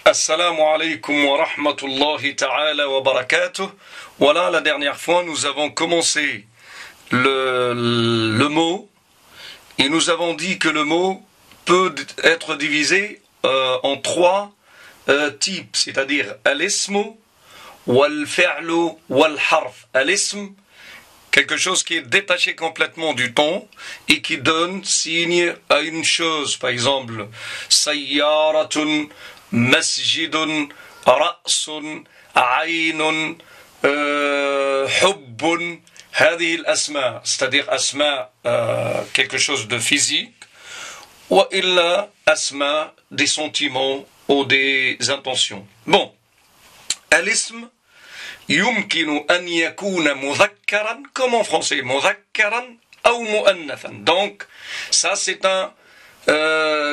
Assalamu alaikum wa rahmatullahi ta'ala wa barakatuh. Voilà, la dernière fois, nous avons commencé le mot et nous avons dit que le mot peut être divisé en trois types, c'est-à-dire al-ismu, wal-fi'lu, wal-harf. Al-ism, quelque chose qui est détaché complètement du ton et qui donne signe à une chose. Par exemple, sayyaratun, masjidun, ra'sun, aynun, hubbun, هذه الأسماء, c'est-à-dire asma, quelque chose de physique, ou illa asma, des sentiments ou des intentions. Bon, al-ism يمكن أن يكون مذكرا comme en français مذكرا أو مؤنثا. Donc ça c'est un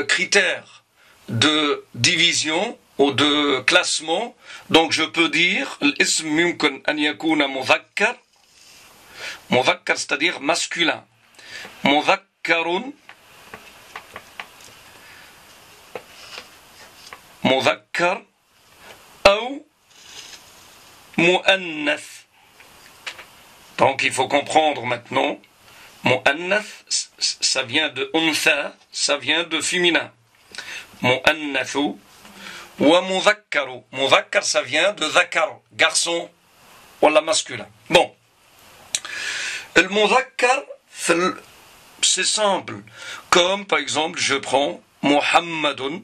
critère de division ou de classement. Donc je peux dire الاسم يمكن أن يكون مذكر, مذكر c'est-à-dire masculin, مذكر, مذكر أو مؤنث. Donc il faut comprendre maintenant, مؤنث ça vient de untha, ça vient de féminin. مؤنث ومذكر, مذكر ça vient de ذكر, garçon ou la masculin. Bon, المذكر c'est simple, comme par exemple je prends محمد,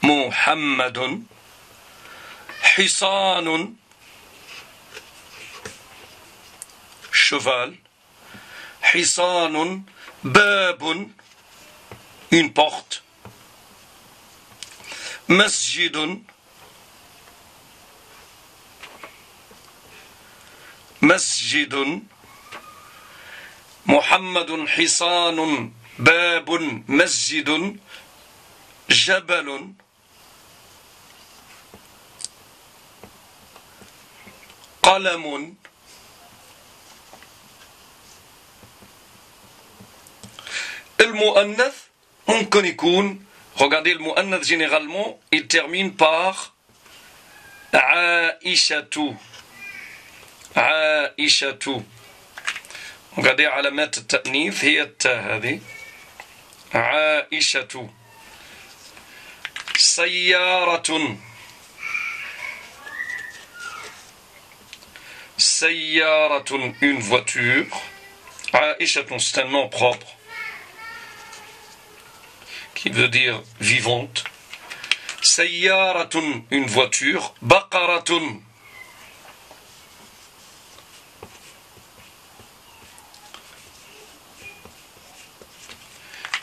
محمد, حصان, cheval, حصان, باب, une porte, مسجد, مسجد, محمد, حصان, باب, مسجد, جبل, قلم. المؤنث ممكن يكون, regardez le mu'annath généralement il termine par عائشة, عائشة. regardez علامات التأنيث هي التاء هذه, عائشة. سيارة, سيارة, une voiture. عائشة c'est un nom propre qui veut dire vivante. سيارة, une voiture. بقرة,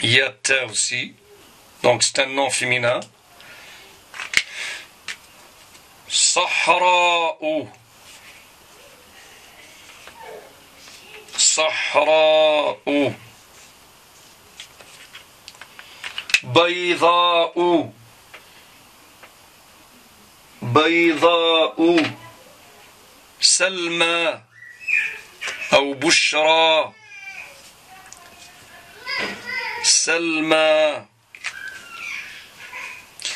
il y a ta aussi, donc c'est un nom féminin. صحراء, صحراء. بيضاء, بيضاء. سلمى أو بشرى, سلمى.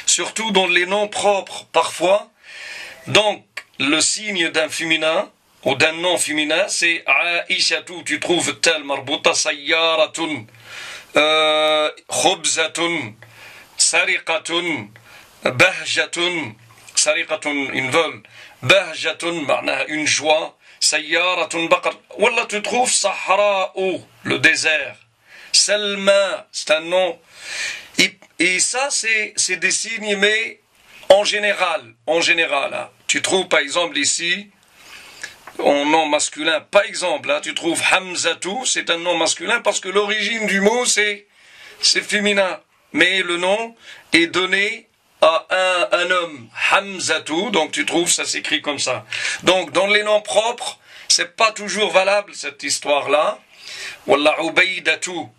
Surtout dans les noms propres, parfois. Donc, le signe d'un féminin ou d'un nom féminin, c'est Aïchatou. Tu trouves tel marbouta, sayyaratun, khubzatun, sariqatun, bahjatun. Sariqatun, une vol. Bahjatun, une joie. Sayyaratun, baqar. Wallah, tu trouves Sahra'u, le désert. Salma, c'est un nom. Et ça, c'est des signes, mais en général. Hein. Tu trouves, par exemple, ici, en nom masculin, par exemple, là, tu trouves Hamzatou, c'est un nom masculin parce que l'origine du mot, c'est féminin. Mais le nom est donné à un homme, Hamzatou, donc tu trouves, ça s'écrit comme ça. Donc, dans les noms propres, c'est pas toujours valable, cette histoire-là. Wallah Ubaydatou.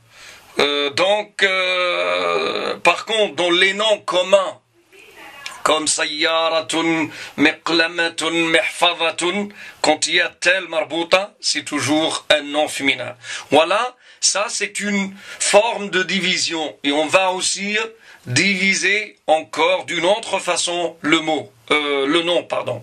Par contre, dans les noms communs, comme sayyaratun, miqlamatun, mihfadatun, quand il y a tel marbouta, c'est toujours un nom féminin. Voilà, ça c'est une forme de division. Et on va aussi diviser encore d'une autre façon le nom, pardon.